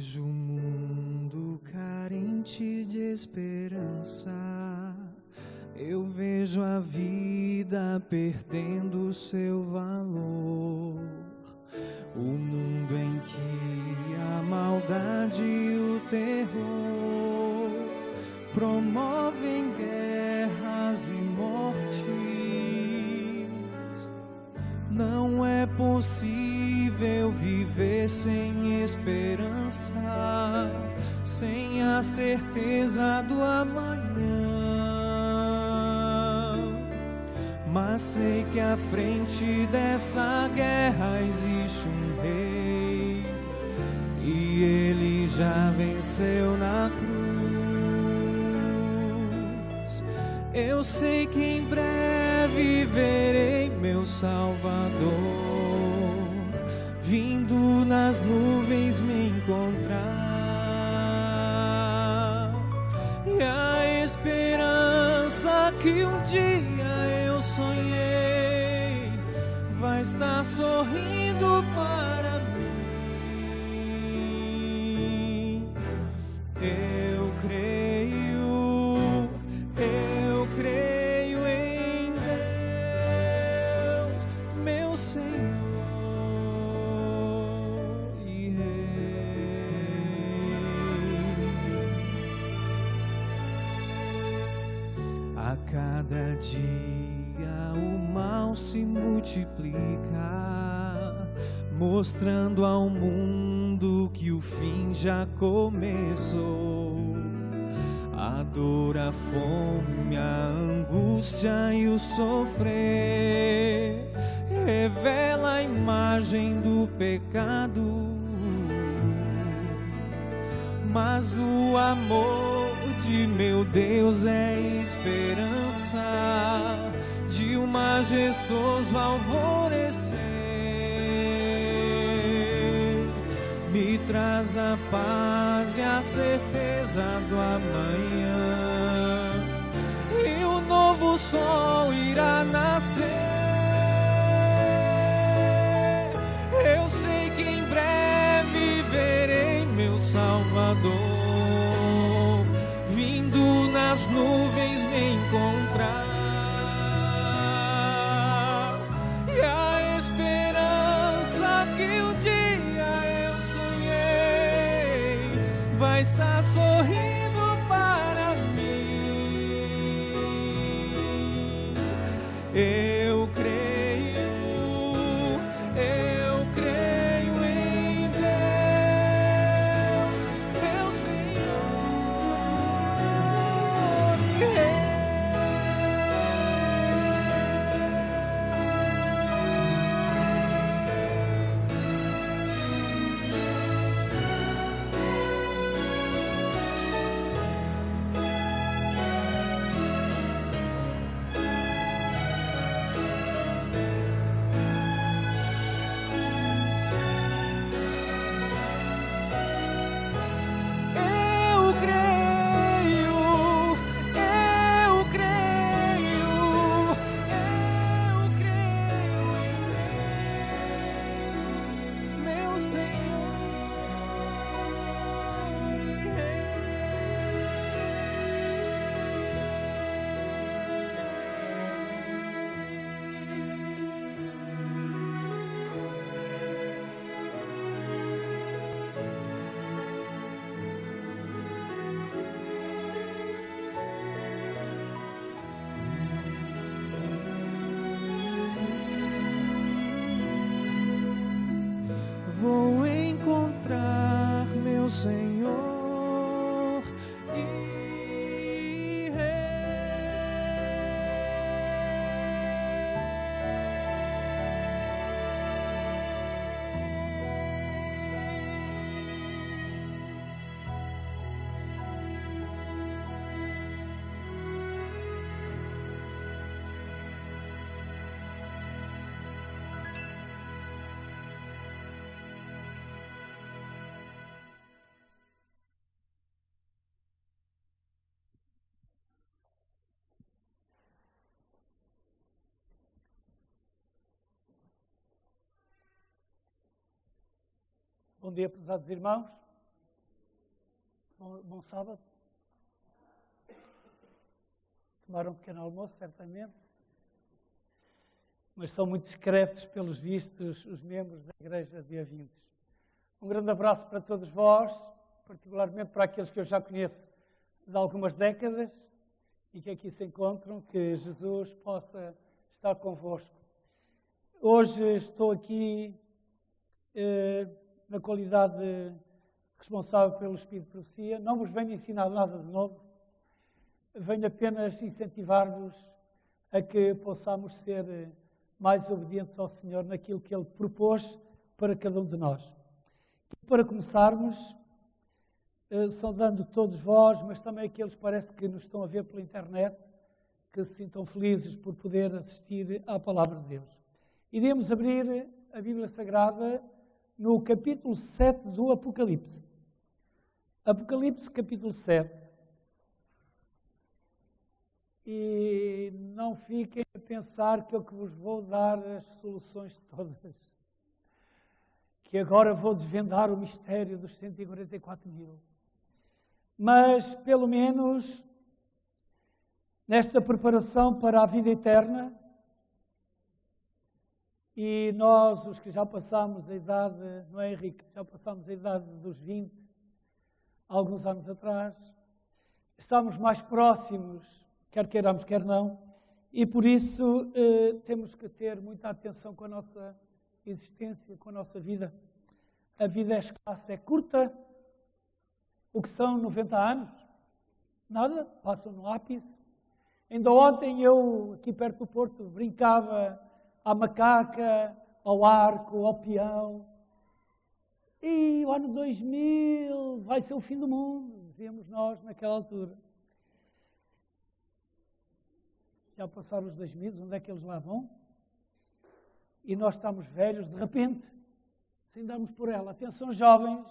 Vejo o mundo carente de esperança. Eu vejo a vida perdendo seu valor. O mundo em que a maldade e o terror promovem guerras e mortes. Não é possível viver sem esperança, sem a certeza do amanhã. Mas sei que à frente dessa guerra existe um rei, e ele já venceu na cruz. Eu sei que em breve verei meu Salvador vindo nas nuvens me encontrar. E a esperança que um dia eu sonhei vai estar sorrindo para mim. Eu creio em Deus, meu Senhor e Rei. A cada dia o mal se multiplica, mostrando ao mundo que o fim já começou. A dor, a fome, a angústia e o sofrer revela a imagem do pecado. Mas o amor de meu Deus é esperança de um majestoso alvorecer. Me traz a paz e a certeza do amanhã, e o novo sol irá nascer. Eu sei que em breve verei meu Salvador vindo nas nuvens me encontrar. E a esperança que um dia eu sonhei vai estar sorrindo para mim. Eu creio em Deus, meu Senhor e Rei. Vou encontrar meu Senhor e Rei. Bom dia, prezados irmãos. Bom sábado. Tomaram um pequeno almoço, certamente. Mas são muito discretos, pelos vistos, os membros da Igreja de Avintes. Um grande abraço para todos vós, particularmente para aqueles que eu já conheço de algumas décadas e que aqui se encontram, que Jesus possa estar convosco. Hoje estou aqui na qualidade de responsável pelo Espírito de Profecia. Não vos venho ensinar nada de novo, venho apenas incentivar-vos a que possamos ser mais obedientes ao Senhor naquilo que Ele propôs para cada um de nós. E para começarmos, saudando todos vós, mas também aqueles que parece que nos estão a ver pela internet, que se sintam felizes por poder assistir à Palavra de Deus. Iremos abrir a Bíblia Sagrada no capítulo 7 do Apocalipse. Apocalipse, capítulo 7. E não fiquem a pensar que eu que vos vou dar as soluções todas. Que agora vou desvendar o mistério dos 144.000. Mas, pelo menos, nesta preparação para a vida eterna, e nós, os que já passamos a idade, não é, Henrique? Já passamos a idade dos 20, alguns anos atrás, estamos mais próximos, quer queiramos, quer não, e por isso temos que ter muita atenção com a nossa existência, com a nossa vida. A vida é escassa, é curta. O que são 90 anos? Nada, passam no ápice. Ainda ontem eu, aqui perto do Porto, brincava à macaca, ao arco, ao peão. E o ano 2000 vai ser o fim do mundo, dizíamos nós naquela altura. Já passaram os 2000, onde é que eles lá vão? E nós estamos velhos, de repente, sem darmos por ela. Atenção, jovens,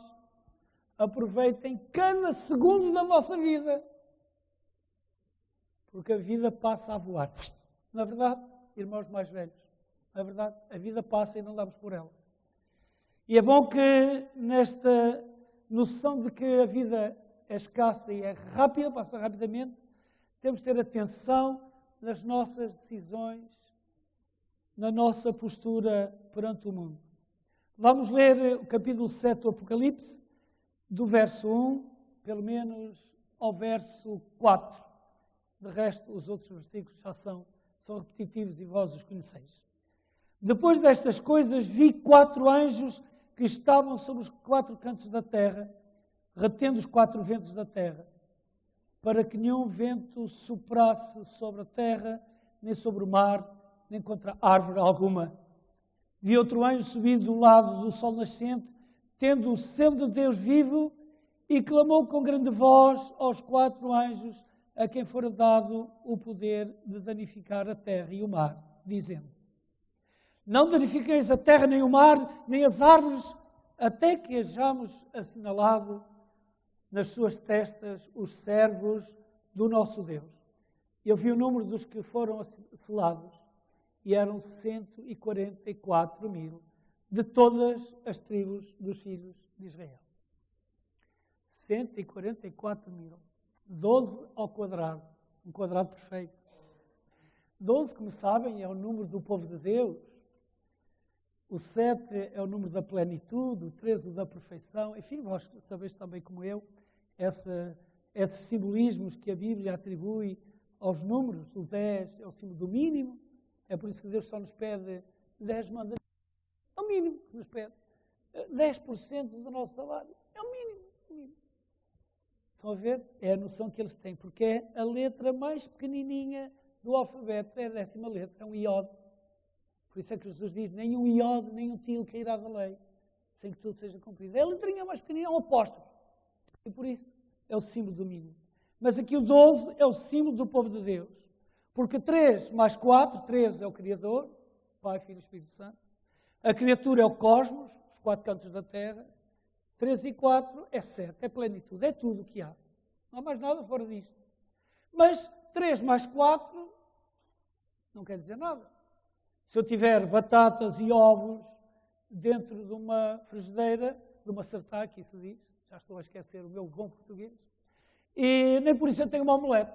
aproveitem cada segundo da vossa vida, porque a vida passa a voar. Na verdade, irmãos mais velhos, na verdade, a vida passa e não damos por ela. E é bom que nesta noção de que a vida é escassa e é rápida, passa rapidamente, temos de ter atenção nas nossas decisões, na nossa postura perante o mundo. Vamos ler o capítulo 7 do Apocalipse, do verso 1, pelo menos, ao verso 4. De resto, os outros versículos já são repetitivos e vós os conheceis. Depois destas coisas, vi 4 anjos que estavam sobre os 4 cantos da terra, retendo os 4 ventos da terra, para que nenhum vento soprasse sobre a terra, nem sobre o mar, nem contra árvore alguma. Vi outro anjo subir do lado do sol nascente, tendo o selo de Deus vivo, e clamou com grande voz aos 4 anjos, a quem fora dado o poder de danificar a terra e o mar, dizendo: não danifiqueis a terra, nem o mar, nem as árvores, até que hajamos assinalado nas suas testas os servos do nosso Deus. Eu vi o número dos que foram selados, e eram 144.000 de todas as tribos dos filhos de Israel. 144.000. 12 ao quadrado. Um quadrado perfeito. 12, como sabem, é o número do povo de Deus. O 7 é o número da plenitude, o 13 da perfeição. Enfim, vós sabeis também como eu, esses simbolismos que a Bíblia atribui aos números. O 10 é o símbolo do mínimo. É por isso que Deus só nos pede 10 mandamentos. É o mínimo que nos pede. 10% do nosso salário. É o mínimo. Estão a ver? É a noção que eles têm, porque é a letra mais pequenininha do alfabeto, é a 10ª letra, é um iode. Por isso é que Jesus diz, nem um iode, nem um tilo cairá da lei, sem que tudo seja cumprido. É a letrinha mais pequenina, é um apóstolo. E por isso é o símbolo do mínimo. Mas aqui o 12 é o símbolo do povo de Deus. Porque 3 mais 4, 3 é o Criador, Pai, Filho e Espírito Santo. A criatura é o cosmos, os 4 cantos da terra. 3 e 4 é 7, é plenitude, é tudo o que há. Não há mais nada fora disto. Mas 3 mais 4 não quer dizer nada. Se eu tiver batatas e ovos dentro de uma frigideira, de uma sartá, que isso diz, Já estou a esquecer o meu bom português. E nem por isso eu tenho uma omelete.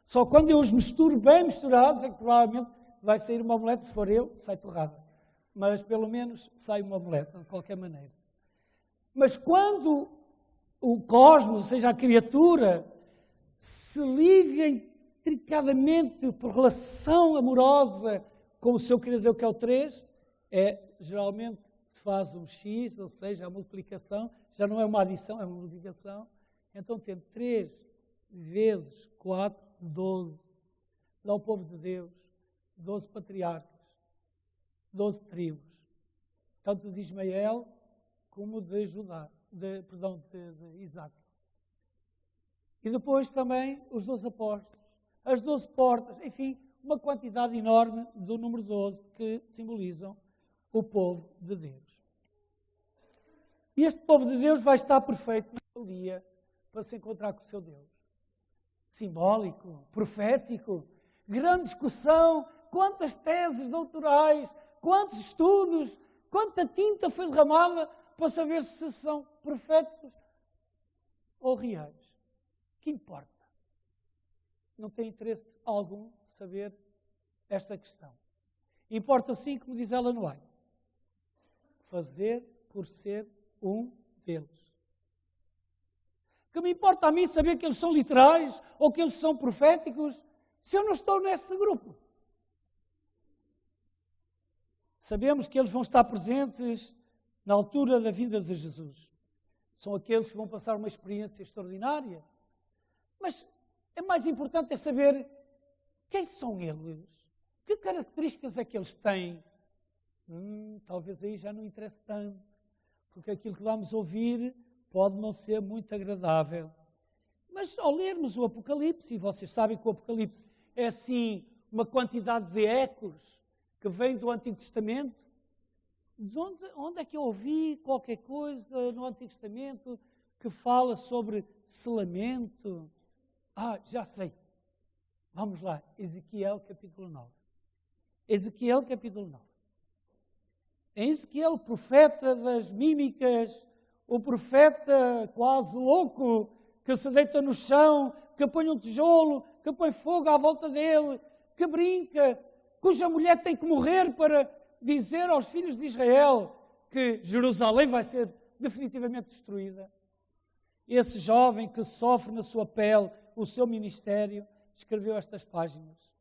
Só quando eu os misturo bem misturados é que provavelmente vai sair uma omelete. Se for eu, sai torrada. Mas pelo menos sai uma omelete, de qualquer maneira. Mas quando o cosmos, ou seja, a criatura, se liga intrincadamente por relação amorosa com o seu Criador, que é o 3, geralmente se faz um X, ou seja, a multiplicação, já não é uma adição, é uma multiplicação. Então tem 3 vezes 4, 12. Dá ao povo de Deus 12 patriarcas, 12 tribos, tanto de Ismael como de Judá, de Isaac. E depois também os 12 apóstolos, as 12 portas, enfim, uma quantidade enorme do número 12 que simbolizam o povo de Deus. E este povo de Deus vai estar perfeito naquele dia para se encontrar com o seu Deus. Simbólico, profético, grande discussão, quantas teses doutorais, quantos estudos, quanta tinta foi derramada para saber se são proféticos ou reais. Que importa? Não tem interesse algum saber esta questão. Importa sim, como diz Ellen White, fazer por ser um deles. Que me importa a mim saber que eles são literais ou que eles são proféticos se eu não estou nesse grupo? Sabemos que eles vão estar presentes na altura da vinda de Jesus. São aqueles que vão passar uma experiência extraordinária. Mas é mais importante saber quem são eles, que características é que eles têm. Talvez aí já não interesse tanto, porque aquilo que vamos ouvir pode não ser muito agradável. Mas ao lermos o Apocalipse, e vocês sabem que o Apocalipse é assim uma quantidade de ecos que vem do Antigo Testamento, onde é que eu ouvi qualquer coisa no Antigo Testamento que fala sobre selamento? Já sei. Vamos lá, Ezequiel capítulo 9. Ezequiel capítulo 9. Em Ezequiel, o profeta das mímicas, o profeta quase louco, que se deita no chão, que põe um tijolo, que põe fogo à volta dele, que brinca, cuja mulher tem que morrer para dizer aos filhos de Israel que Jerusalém vai ser definitivamente destruída. Esse jovem que sofre na sua pele o seu ministério, escreveu estas páginas.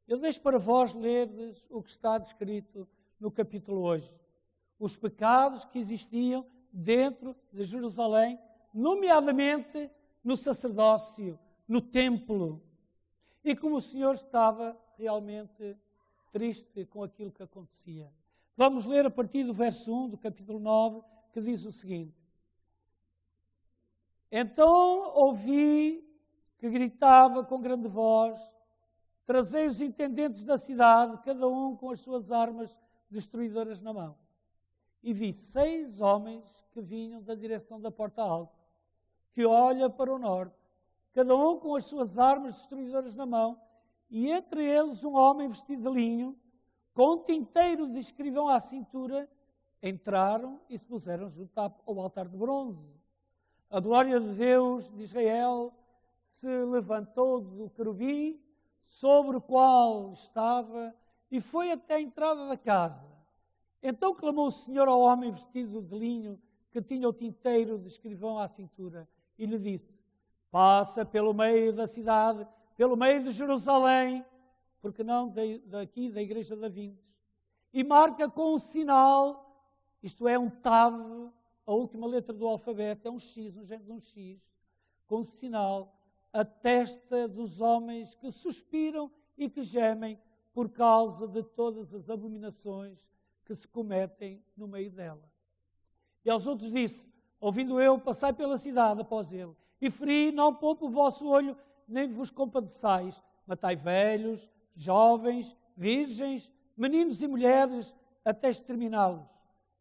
Eu deixo para vós lerdes o que está descrito no capítulo hoje. Os pecados que existiam dentro de Jerusalém, nomeadamente no sacerdócio, no templo. E como o Senhor estava realmente triste com aquilo que acontecia. Vamos ler a partir do verso 1 do capítulo 9, que diz o seguinte. Então ouvi que gritava com grande voz, trazei os intendentes da cidade, cada um com as suas armas destruidoras na mão. E vi 6 homens que vinham da direção da porta alta, que olha para o norte, cada um com as suas armas destruidoras na mão, e entre eles um homem vestido de linho, com um tinteiro de escrivão à cintura, entraram e se puseram junto ao altar de bronze. A glória de Deus de Israel se levantou do querubim sobre o qual estava e foi até a entrada da casa. Então clamou o Senhor ao homem vestido de linho que tinha o tinteiro de escrivão à cintura e lhe disse, passa pelo meio da cidade, pelo meio de Jerusalém, porque não daqui da igreja da Vindes, e marca com um sinal, isto é um Tav, a última letra do alfabeto, é um X, um género de um X, com um sinal, a testa dos homens que suspiram e que gemem por causa de todas as abominações que se cometem no meio dela. E aos outros disse, ouvindo eu, passai pela cidade após ele, e feri, não poupo o vosso olho, nem vos compadeçais, matai velhos, jovens, virgens, meninos e mulheres, até exterminá-los.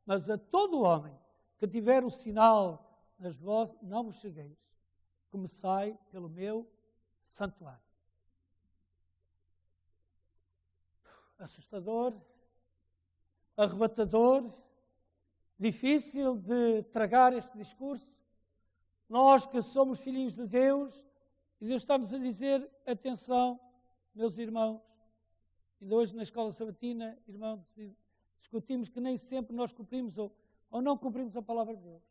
Mas a todo homem que tiver o sinal nas vozes, não vos chegueis. Começai pelo meu santuário. Assustador, arrebatador, difícil de tragar este discurso, Nós que somos filhinhos de Deus, e Deus está-nos a dizer, atenção, meus irmãos, ainda hoje na escola sabatina, irmão, discutimos que nem sempre nós cumprimos ou não cumprimos a palavra de Deus.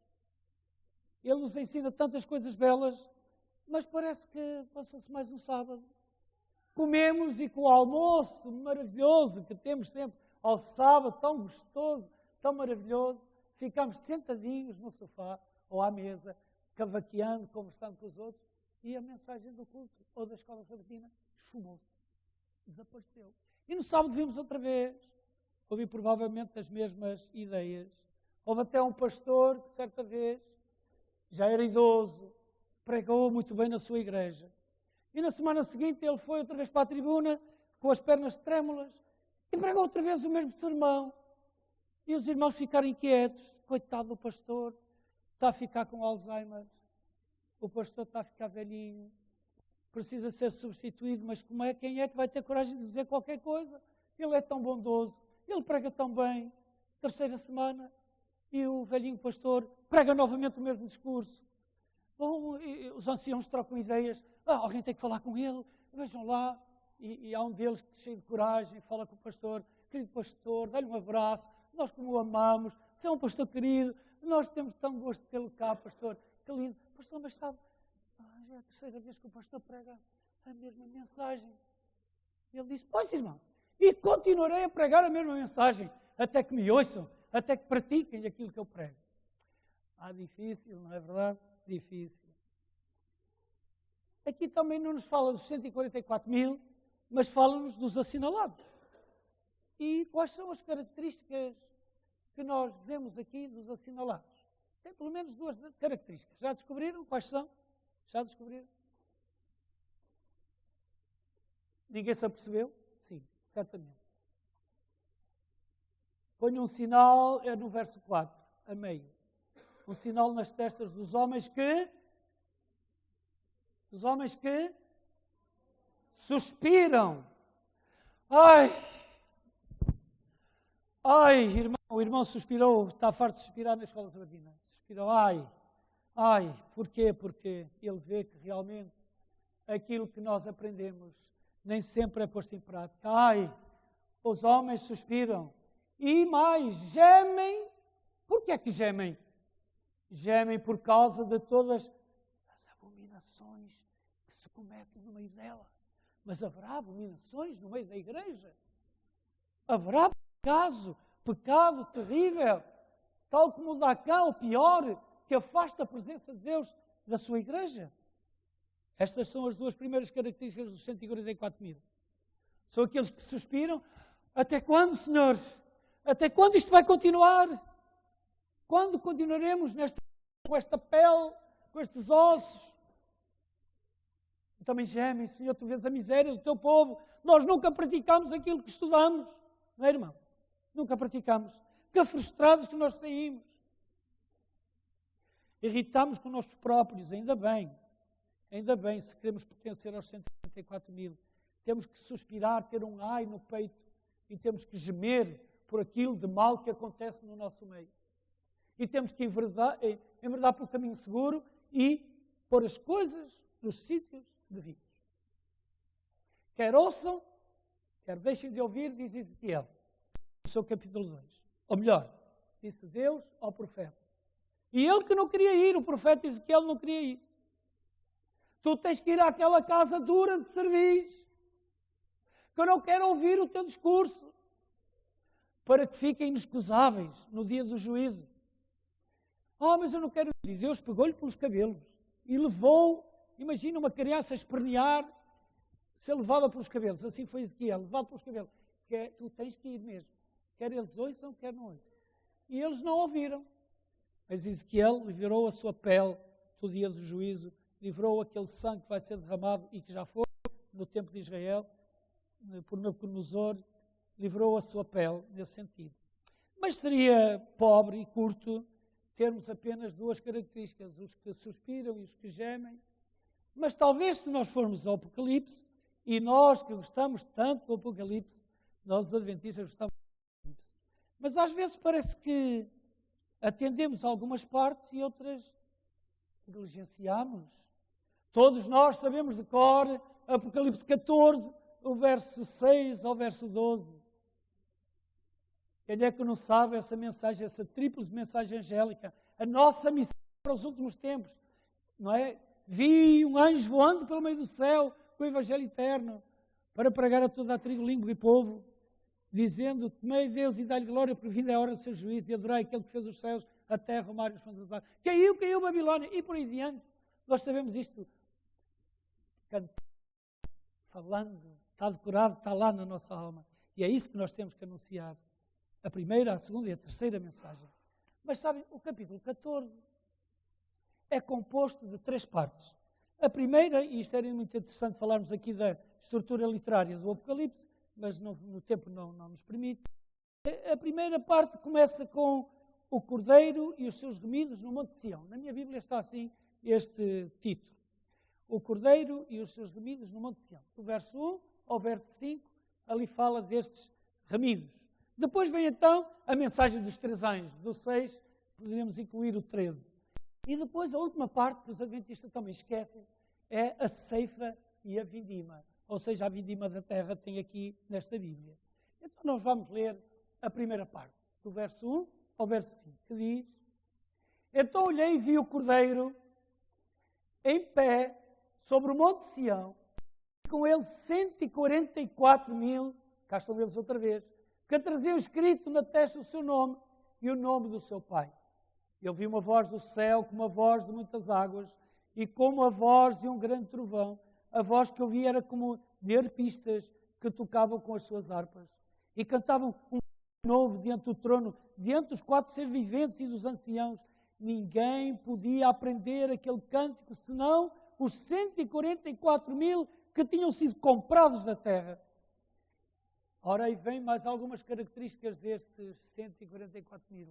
Ele nos ensina tantas coisas belas, mas parece que passou-se mais um sábado. Comemos e com o almoço maravilhoso que temos sempre ao sábado, tão gostoso, tão maravilhoso, ficamos sentadinhos no sofá ou à mesa, cavaqueando, conversando com os outros, e a mensagem do culto ou da escola sabatina esfumou-se, desapareceu. E no sábado vimos outra vez, ouvi provavelmente as mesmas ideias. Houve até um pastor que certa vez, já era idoso, pregou muito bem na sua igreja. E na semana seguinte ele foi outra vez para a tribuna, com as pernas trêmulas, e pregou outra vez o mesmo sermão. E os irmãos ficaram inquietos. Coitado do pastor, está a ficar com Alzheimer. O pastor está a ficar velhinho. Precisa ser substituído, mas quem é que vai ter coragem de dizer qualquer coisa? Ele é tão bondoso, ele prega tão bem. Terceira semana, e o velhinho pastor prega novamente o mesmo discurso. Bom, os anciãos trocam ideias. Alguém tem que falar com ele, vejam lá. E há um deles que, cheio de coragem, fala com o pastor. Querido pastor, dá-lhe um abraço. Nós como o amamos, você é um pastor querido. Nós temos tão gosto de tê-lo cá, pastor. Que lindo. Pastor, mas sabe, já é a terceira vez que o pastor prega a mesma mensagem. Ele disse, pois irmão, e continuarei a pregar a mesma mensagem, até que me ouçam, até que pratiquem aquilo que eu prego. Difícil, não é verdade? Difícil. Aqui também não nos fala dos 144 mil, mas fala-nos dos assinalados. E quais são as características que nós vemos aqui dos assinalados? Tem pelo menos duas características. Já descobriram quais são? Já descobriram? Ninguém se apercebeu? Sim, certamente. Ponho um sinal, é no verso 4, a meio. Um sinal nas testas dos homens que suspiram. Irmão, o irmão suspirou, está farto de suspirar na escola sabatina. Suspirou, porquê? Porque ele vê que realmente aquilo que nós aprendemos nem sempre é posto em prática. Os homens suspiram. E mais, gemem. Porquê é que gemem? Gemem por causa de todas as abominações que se cometem no meio dela. Mas haverá abominações no meio da igreja? Haverá pecado terrível, tal como o dá cá, o pior, que afasta a presença de Deus da sua igreja? Estas são as duas primeiras características dos 144 mil. São aqueles que suspiram. Até quando, Senhor? Até quando isto vai continuar? Quando continuaremos com esta pele, com estes ossos? Também gemem, Senhor, tu vês a miséria do teu povo. Nós nunca praticamos aquilo que estudamos. Não é, irmão? Nunca praticamos. Que frustrados que nós saímos. Irritamos com nós próprios, ainda bem. Ainda bem, se queremos pertencer aos 144 mil. Temos que suspirar, ter um ai no peito. E temos que gemer por aquilo de mal que acontece no nosso meio. E temos que enverdar pelo caminho seguro e pôr as coisas nos sítios devidos. Quer ouçam, quer deixem de ouvir, diz Ezequiel, no seu capítulo 2. Ou melhor, disse Deus ao profeta. E ele que não queria ir, o profeta Ezequiel não queria ir. Tu tens que ir àquela casa dura de serviço, que eu não quero ouvir o teu discurso, para que fiquem inexcusáveis no dia do juízo. Mas eu não quero ir. E Deus pegou-lhe pelos cabelos e levou, imagina uma criança a espernear, ser levada pelos cabelos. Assim foi Ezequiel, levado pelos cabelos. Tu tens que ir mesmo. Quer eles ouçam, quer não ouçam. E eles não ouviram. Mas Ezequiel livrou a sua pele do dia do juízo, livrou aquele sangue que vai ser derramado e que já foi no tempo de Israel, por Nabucodonosor, livrou a sua pele nesse sentido. Mas seria pobre e curto termos apenas duas características, os que suspiram e os que gemem. Mas talvez se nós formos ao Apocalipse, e nós que gostamos tanto do Apocalipse, nós os adventistas gostamos do Apocalipse, mas às vezes parece que atendemos algumas partes e outras negligenciamos. Todos nós sabemos de cor Apocalipse 14, o verso 6 ao verso 12. Quem é que não sabe essa mensagem, essa tríplice mensagem angélica? A nossa missão para os últimos tempos, não é? Vi um anjo voando pelo meio do céu com o Evangelho eterno para pregar a toda a tribo, língua e povo, dizendo: temei Deus e dá-lhe glória, porque vinda é a hora do seu juízo, e adorai aquele que fez os céus, a terra, o mar e os fundos das águas. Caiu Babilónia, e por aí diante. Nós sabemos isto. Falando, está decorado, está lá na nossa alma. E é isso que nós temos que anunciar. A primeira, a segunda e a terceira mensagem. Mas sabem, o capítulo 14 é composto de 3 partes. A primeira, e isto era muito interessante falarmos aqui da estrutura literária do Apocalipse, mas no tempo não nos permite. A primeira parte começa com o Cordeiro e os seus remidos no Monte Sião. Na minha Bíblia está assim este título. O Cordeiro e os seus remidos no Monte Sião. Do verso 1 ao verso 5, ali fala destes remidos. Depois vem então a mensagem dos 3 anjos. Do 6, poderíamos incluir o 13. E depois a última parte, que os adventistas também esquecem, é a ceifa e a vindima. Ou seja, a vindima da terra tem aqui nesta Bíblia. Então nós vamos ler a primeira parte, do verso 1 ao verso 5, que diz: então olhei e vi o Cordeiro em pé sobre o Monte Sião, com ele 144.000, cá estão eles outra vez, que traziam escrito na testa o seu nome e o nome do seu pai. Eu vi uma voz do céu como a voz de muitas águas e como a voz de um grande trovão. A voz que eu vi era como de arpistas que tocavam com as suas harpas e cantavam um novo diante do trono, diante dos 4 seres viventes e dos anciãos. Ninguém podia aprender aquele cântico senão os 144.000 que tinham sido comprados da terra. Ora, aí vem mais algumas características destes 144.000.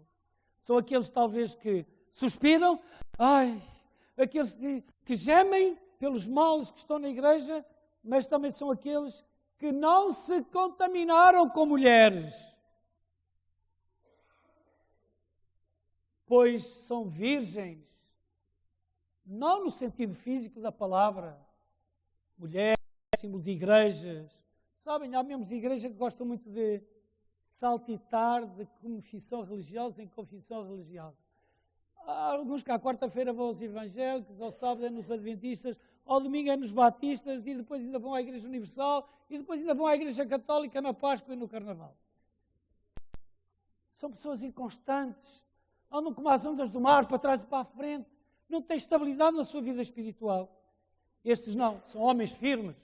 São aqueles talvez que suspiram, aqueles que gemem pelos males que estão na igreja, mas também são aqueles que não se contaminaram com mulheres, pois são virgens, não no sentido físico da palavra. Mulher, símbolo de igrejas. Sabem, há membros de igreja que gostam muito de saltitar de confissão religiosa em confissão religiosa. Há alguns que à quarta-feira vão aos evangélicos, ao sábado é nos adventistas, ao domingo é nos batistas, e depois ainda vão à Igreja Universal, e depois ainda vão à Igreja Católica na Páscoa e no Carnaval. São pessoas inconstantes, andam como as ondas do mar, para trás e para a frente, não têm estabilidade na sua vida espiritual. Estes não, são homens firmes,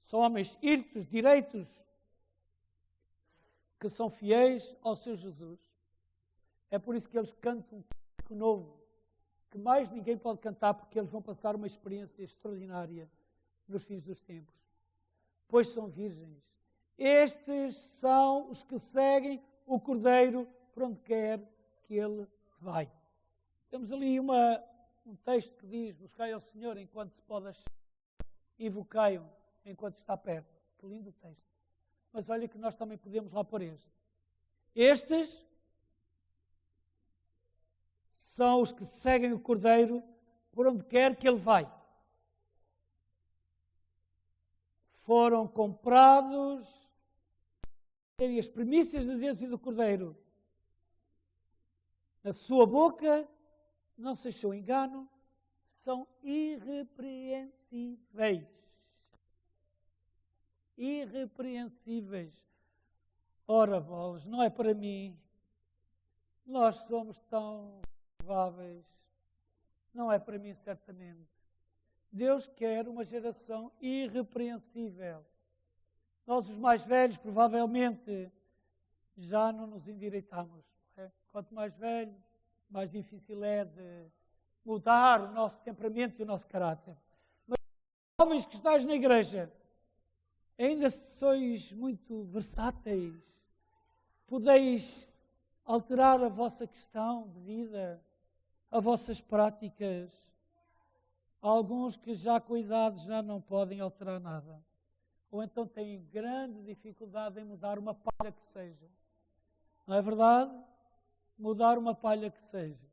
são homens irtos, direitos, que são fiéis ao seu Jesus. É por isso que eles cantam um cântico novo, que mais ninguém pode cantar, porque eles vão passar uma experiência extraordinária nos fins dos tempos. Pois são virgens. Estes são os que seguem o Cordeiro por onde quer que ele vai. Temos ali um texto que diz: buscai ao Senhor enquanto se pode achar, invocai-o enquanto está perto. Que lindo texto. Mas olha que nós também podemos lá pôr este. Estes são os que seguem o Cordeiro por onde quer que ele vai. Foram comprados e as primícias de Deus e do Cordeiro. Na sua boca não se achou engano, são irrepreensíveis. Irrepreensíveis. Ora, bolas, não é para mim. Nós somos tão prováveis. Não é para mim, certamente. Deus quer uma geração irrepreensível. Nós, os mais velhos, provavelmente, já não nos endireitamos. Não é? Quanto mais velho, mais difícil é de mudar o nosso temperamento e o nosso caráter. Mas, jovens que estáis na igreja, ainda sois muito versáteis, podeis alterar a vossa questão de vida, as vossas práticas. Há alguns que já com a idade já não podem alterar nada. Ou então têm grande dificuldade em mudar uma palha que seja. Não é verdade? Mudar uma palha que seja.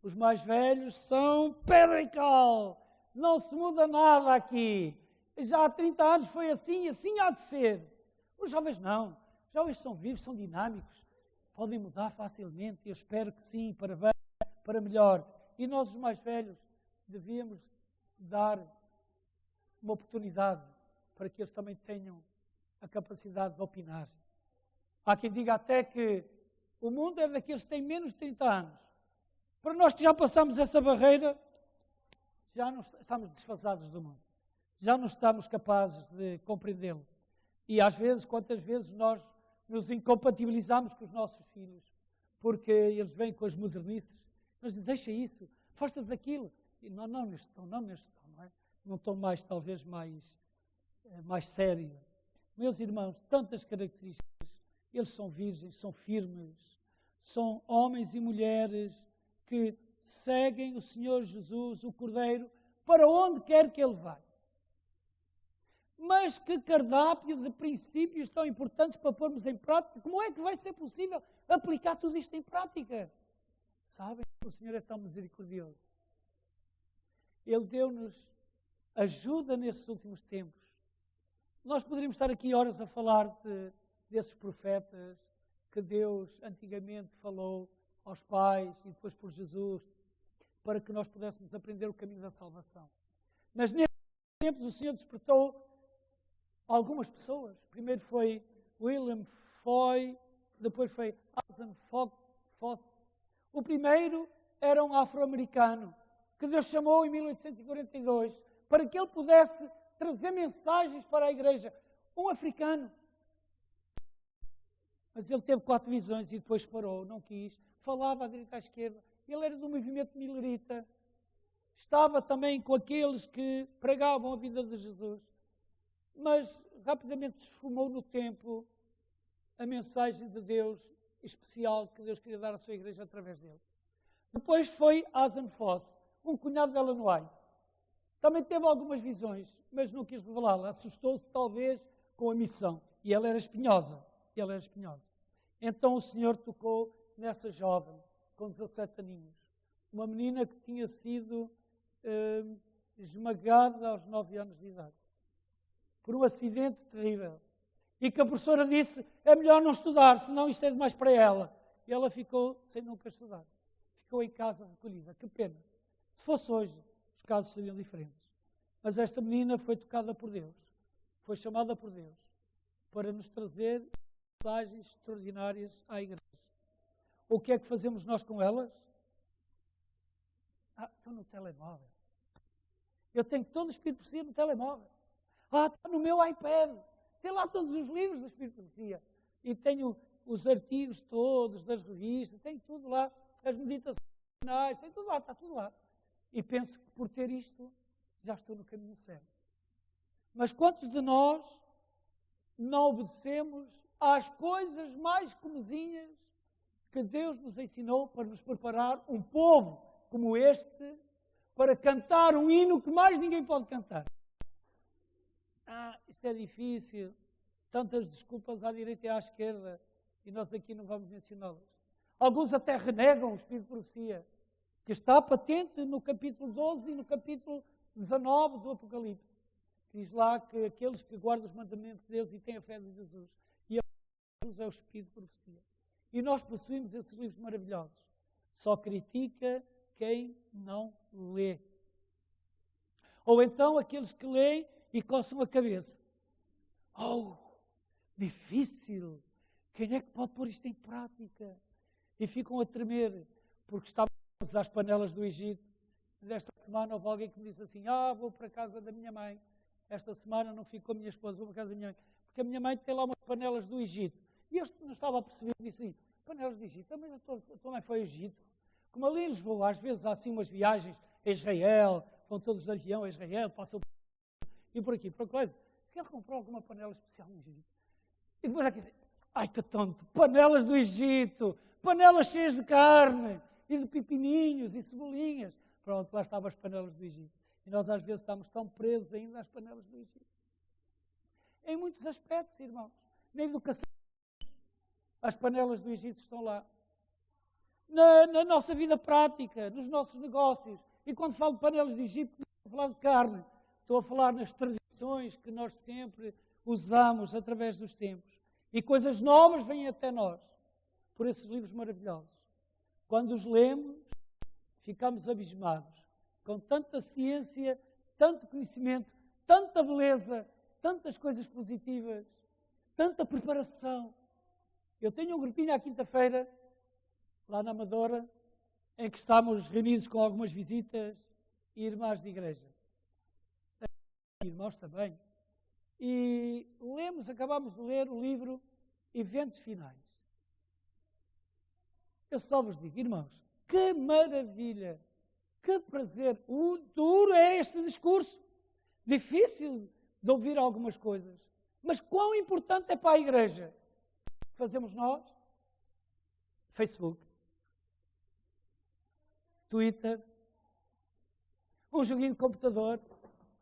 Os mais velhos são pedra e cal. Não se muda nada aqui. Já há 30 anos foi assim e assim há de ser. Os jovens não. Os jovens são vivos, são dinâmicos. Podem mudar facilmente. Eu espero que sim, para bem, para melhor. E nós, os mais velhos, devíamos dar uma oportunidade para que eles também tenham a capacidade de opinar. Há quem diga até que o mundo é daqueles que têm menos de 30 anos. Para nós que já passamos essa barreira, já não estamos desfasados do mundo. Já não estamos capazes de compreendê-lo. E às vezes, quantas vezes nós nos incompatibilizamos com os nossos filhos, porque eles vêm com as modernices, mas deixa isso, afasta-te daquilo. E não neste tom, não é? Num tom mais, talvez, mais sério. Meus irmãos, tantas características, eles são virgens, são firmes, são homens e mulheres que seguem o Senhor Jesus, o Cordeiro, para onde quer que Ele vá. Mas que cardápio de princípios tão importantes para pormos em prática. Como é que vai ser possível aplicar tudo isto em prática? Sabem que o Senhor é tão misericordioso. Ele deu-nos ajuda nesses últimos tempos. Nós poderíamos estar aqui horas a falar desses profetas que Deus antigamente falou aos pais e depois por Jesus, para que nós pudéssemos aprender o caminho da salvação. Mas nesses tempos o Senhor despertou algumas pessoas. Primeiro foi William Foy, depois foi Asen Foss. O primeiro era um afro-americano que Deus chamou em 1842 para que ele pudesse trazer mensagens para a igreja. Um africano. Mas ele teve 4 visões e depois parou, não quis. Falava à direita e à esquerda. Ele era do movimento milerita. Estava também com aqueles que pregavam a vida de Jesus. Mas rapidamente se esfumou no tempo a mensagem de Deus especial que Deus queria dar à sua igreja através dele. Depois foi Asen Foss, um cunhado de Ellen White. Também teve algumas visões, mas não quis revelá-la. Assustou-se talvez com a missão. E ela era espinhosa. Então o Senhor tocou nessa jovem, com 17 aninhos. Uma menina que tinha sido esmagada aos 9 anos de idade. Por um acidente terrível. E que a professora disse, é melhor não estudar, senão isto é demais para ela. E ela ficou sem nunca estudar. Ficou em casa recolhida. Que pena. Se fosse hoje, os casos seriam diferentes. Mas esta menina foi tocada por Deus. Foi chamada por Deus para nos trazer mensagens extraordinárias à igreja. O que é que fazemos nós com elas? Estão no telemóvel. Eu tenho todo o Espírito Profecia no telemóvel. Está no meu iPad. Tem lá todos os livros do Espírito Profecia. E tenho os artigos todos das revistas, tenho tudo lá, as meditações finais, tem tudo lá, está tudo lá. E penso que por ter isto, já estou no caminho certo. Mas quantos de nós não obedecemos às coisas mais comezinhas que Deus nos ensinou para nos preparar um povo como este, para cantar um hino que mais ninguém pode cantar? Isto é difícil, tantas desculpas à direita e à esquerda, e nós aqui não vamos mencioná-las. Alguns até renegam o Espírito de Profecia, que está patente no capítulo 12 e no capítulo 19 do Apocalipse. Diz lá que aqueles que guardam os mandamentos de Deus e têm a fé de Jesus, e a fé de Jesus é o Espírito de Profecia. E nós possuímos esses livros maravilhosos. Só critica quem não lê. Ou então aqueles que leem e coçam a cabeça. Difícil! Quem é que pode pôr isto em prática? E ficam a tremer, porque estavam às panelas do Egito. Desta semana houve alguém que me disse assim, vou para a casa da minha mãe. Esta semana não fico com a minha esposa, vou para a casa da minha mãe. Porque a minha mãe tem lá umas panelas do Egito. E eu não estava a perceber, disse assim, panelas do Egito? Mas a tua mãe foi ao Egito. Como ali em Lisboa, às vezes há assim umas viagens a Israel, vão todos de avião a Israel, passam e por aqui, por aqui. Ele comprou alguma panela especial no Egito. E depois aqui, que tonto, panelas do Egito, panelas cheias de carne, e de pepininhos e cebolinhas. Pronto, lá estavam as panelas do Egito. E nós às vezes estamos tão presos ainda às panelas do Egito. Em muitos aspectos, irmãos. Na educação, as panelas do Egito estão lá. na nossa vida prática, nos nossos negócios. E quando falo de panelas de Egito, não estou a falar de carne, estou a falar nas tradições que nós sempre usamos através dos tempos. E coisas novas vêm até nós, por esses livros maravilhosos. Quando os lemos, ficamos abismados, com tanta ciência, tanto conhecimento, tanta beleza, tantas coisas positivas, tanta preparação. Eu tenho um grupinho à quinta-feira, lá na Amadora, em que estamos reunidos com algumas visitas e irmãs de igreja. Irmãos também. E acabamos de ler o livro Eventos Finais. Eu só vos digo, irmãos, que maravilha, que prazer. O duro é este discurso. Difícil de ouvir algumas coisas. Mas quão importante é para a igreja? O que fazemos nós? Facebook, Twitter, um joguinho de computador,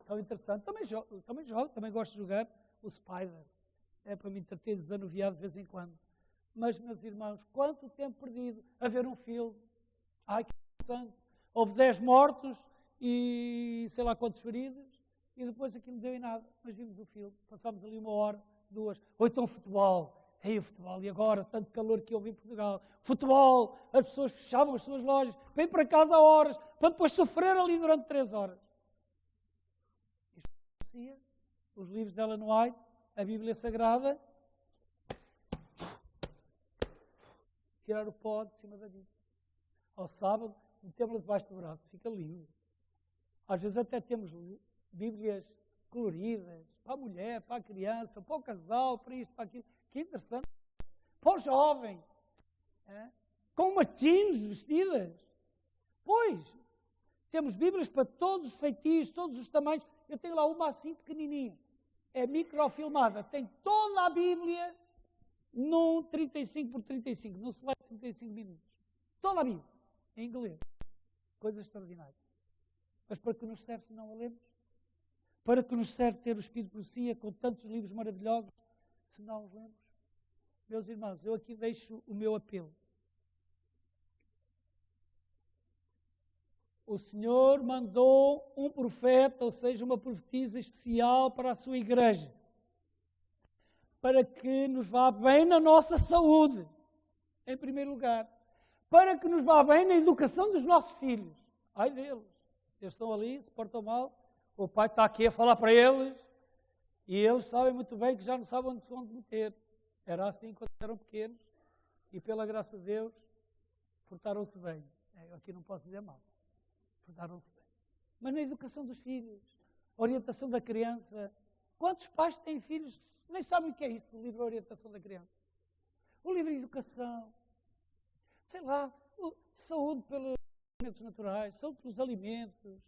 tão interessante. Também jogo, também gosto de jogar o Spider. É para me entreter desanuviado de vez em quando. Mas, meus irmãos, quanto tempo perdido a ver um filme. Ai, que interessante. Houve 10 mortos e sei lá quantos feridos. E depois aquilo não deu em nada. Mas vimos o filme. Passámos ali 1 hora, 2. Ou então futebol. Ei, o futebol. E agora, tanto calor que houve em Portugal. Futebol. As pessoas fechavam as suas lojas. Vêm para casa a horas. Para depois sofrer ali durante 3 horas. Isto acontecia. Os livros de Ellen White, a Bíblia Sagrada. Tirar o pó de cima da Bíblia. Ao sábado, metemos-la debaixo do braço. Fica lindo. Às vezes até temos Bíblias coloridas. Para a mulher, para a criança, para o casal, para isto, para aquilo. Que interessante. Para o jovem. Com umas jeans vestidas. Pois, temos Bíblias para todos os feitios, todos os tamanhos. Eu tenho lá uma assim pequenininha. É microfilmada. Tem toda a Bíblia num 35 por 35, num slide de 35 minutos. Toda a Bíblia, em inglês. Coisa extraordinária. Mas para que nos serve se não a lemos? Para que nos serve ter o Espírito de Profecia com tantos livros maravilhosos se não os lemos? Meus irmãos, eu aqui deixo o meu apelo. O Senhor mandou um profeta, ou seja, uma profetisa especial para a sua igreja, para que nos vá bem na nossa saúde, em primeiro lugar, para que nos vá bem na educação dos nossos filhos. Ai deles, eles estão ali, se portam mal, o pai está aqui a falar para eles, e eles sabem muito bem que já não sabem onde se vão meter. Era assim quando eram pequenos, e pela graça de Deus, portaram-se bem. Eu aqui não posso dizer mal. Portaram-se bem. Mas na educação dos filhos, orientação da criança. Quantos pais têm filhos nem sabem o que é isso, o livro de orientação da criança? O livro de educação. Sei lá, saúde pelos alimentos naturais, saúde pelos alimentos.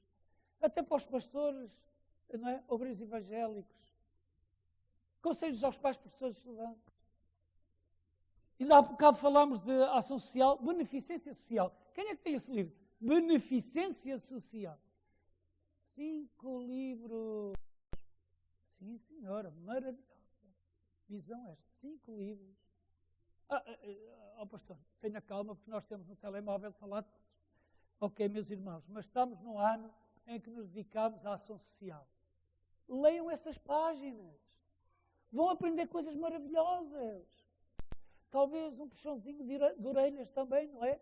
Até para os pastores, não é? Obreiros evangélicos. Conselhos aos pais, professores, estudantes. Ainda há bocado falámos de ação social, beneficência social. Quem é que tem esse livro? Beneficência social. 5 livros. Sim, senhora, maravilhosa. Visão esta. 5 livros. Pastor, tenha calma, porque nós temos no telemóvel, está lá todos. Ok, meus irmãos, mas estamos num ano em que nos dedicamos à ação social. Leiam essas páginas. Vão aprender coisas maravilhosas. Talvez um puxãozinho de orelhas também, não é?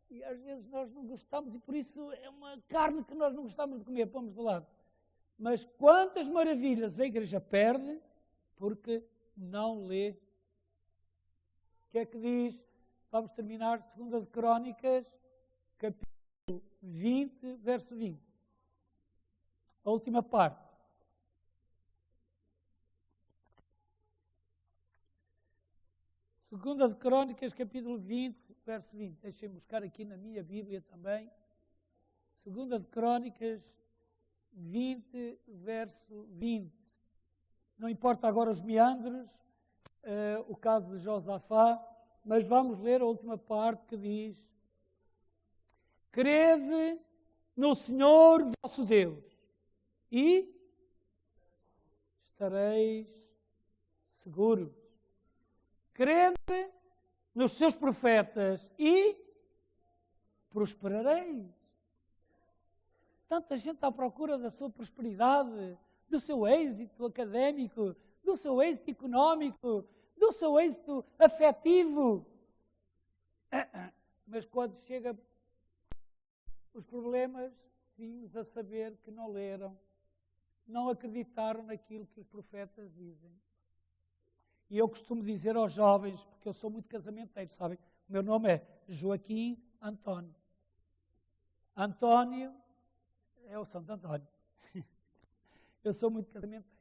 E às vezes nós não gostamos e por isso é uma carne que nós não gostamos de comer, pomos de lado. Mas quantas maravilhas a igreja perde porque não lê. O que é que diz? Vamos terminar 2 de Crónicas, capítulo 20, verso 20. A última parte. 2 de Crónicas, capítulo 20, verso 20. Deixem-me buscar aqui na minha Bíblia também. 2 de Crónicas 20, verso 20. Não importa agora os meandros, o caso de Josafá, mas vamos ler a última parte que diz: crede no Senhor vosso Deus e estareis seguros. Crede nos seus profetas e prosperareis. Tanta gente à procura da sua prosperidade, do seu êxito académico, do seu êxito económico, do seu êxito afetivo. Mas quando chega os problemas, vimos a saber que não leram, não acreditaram naquilo que os profetas dizem. E eu costumo dizer aos jovens, porque eu sou muito casamenteiro, sabem? O meu nome é Joaquim António. António é o Santo António. Eu sou muito casamenteiro.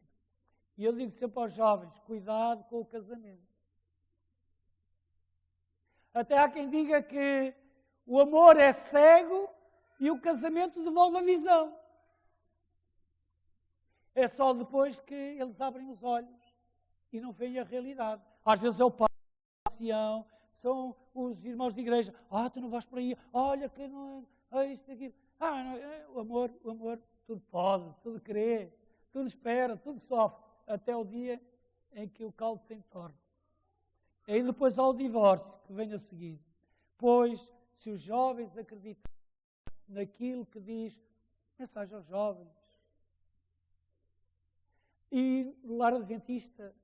E eu digo sempre aos jovens, cuidado com o casamento. Até há quem diga que o amor é cego e o casamento devolve a visão. É só depois que eles abrem os olhos e não veem a realidade. Às vezes é o pai, a ancião, são os irmãos de igreja. Tu não vais por aí, olha que não é isto, aquilo. O amor, tudo pode, tudo crê, tudo espera, tudo sofre, até o dia em que o caldo se entorna. E depois há o divórcio que vem a seguir. Pois, se os jovens acreditam naquilo que diz, mensagem aos jovens, e no lar adventista,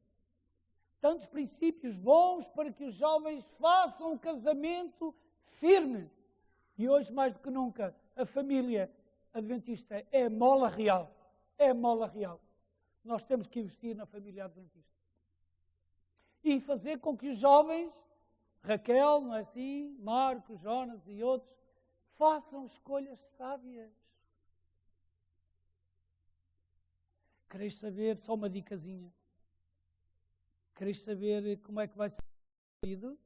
tantos princípios bons para que os jovens façam um casamento firme. E hoje, mais do que nunca, a família adventista é mola real. É mola real. Nós temos que investir na família adventista. E fazer com que os jovens, Raquel, não é assim, Marcos, Jonas e outros, façam escolhas sábias. Queres saber, só uma dicasinha, queres saber como é que vai ser o marido?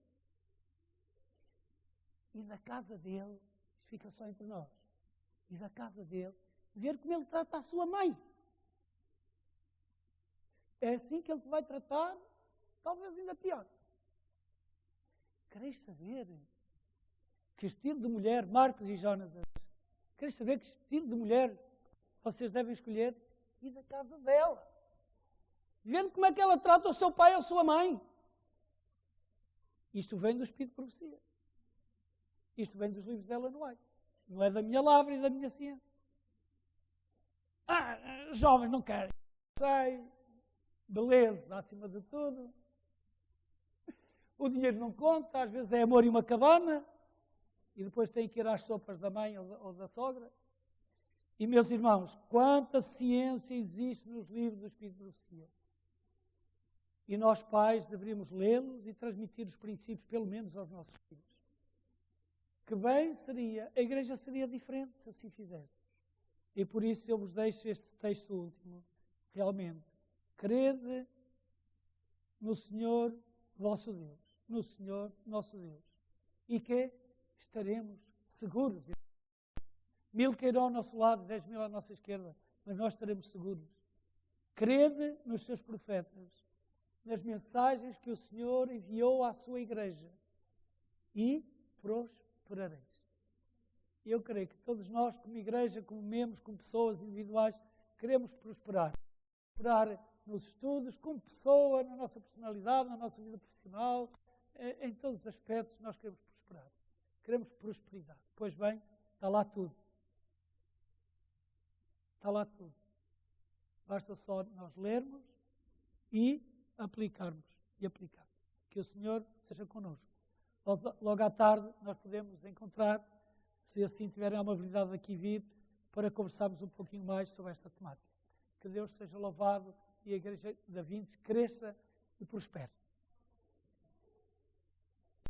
E da casa dele, isto fica só entre nós, e da casa dele, ver como ele trata a sua mãe. É assim que ele te vai tratar, talvez ainda pior. Queres saber que estilo de mulher, Marcos e Jonas, queres saber que estilo de mulher vocês devem escolher? E da casa dela. Vendo como é que ela trata o seu pai ou a sua mãe. Isto vem do Espírito de Profecia. Isto vem dos livros dela no White. Não é da minha lavra e da minha ciência. Jovens não querem. Sei. Beleza, acima de tudo. O dinheiro não conta, às vezes é amor e uma cabana. E depois tem que ir às sopas da mãe ou da sogra. E, meus irmãos, quanta ciência existe nos livros do Espírito de Profecia. E nós, pais, deveríamos lê-los e transmitir os princípios, pelo menos, aos nossos filhos. Que bem seria, a igreja seria diferente se assim fizéssemos. E por isso eu vos deixo este texto último. Realmente, crede no Senhor vosso Deus, no Senhor nosso Deus. E que estaremos seguros. 1000 cairão ao nosso lado, 10.000 à nossa esquerda, mas nós estaremos seguros. Crede nos seus profetas, nas mensagens que o Senhor enviou à sua igreja e prosperareis. Eu creio que todos nós, como igreja, como membros, como pessoas individuais, queremos prosperar. Prosperar nos estudos, como pessoa, na nossa personalidade, na nossa vida profissional, em todos os aspectos nós queremos prosperar. Queremos prosperidade. Pois bem, está lá tudo. Está lá tudo. Basta só nós lermos e aplicarmos. Que o Senhor seja connosco. Logo à tarde nós podemos encontrar, se assim tiverem a amabilidade de aqui vir, para conversarmos um pouquinho mais sobre esta temática. Que Deus seja louvado e a Igreja da Vintes cresça e prospere.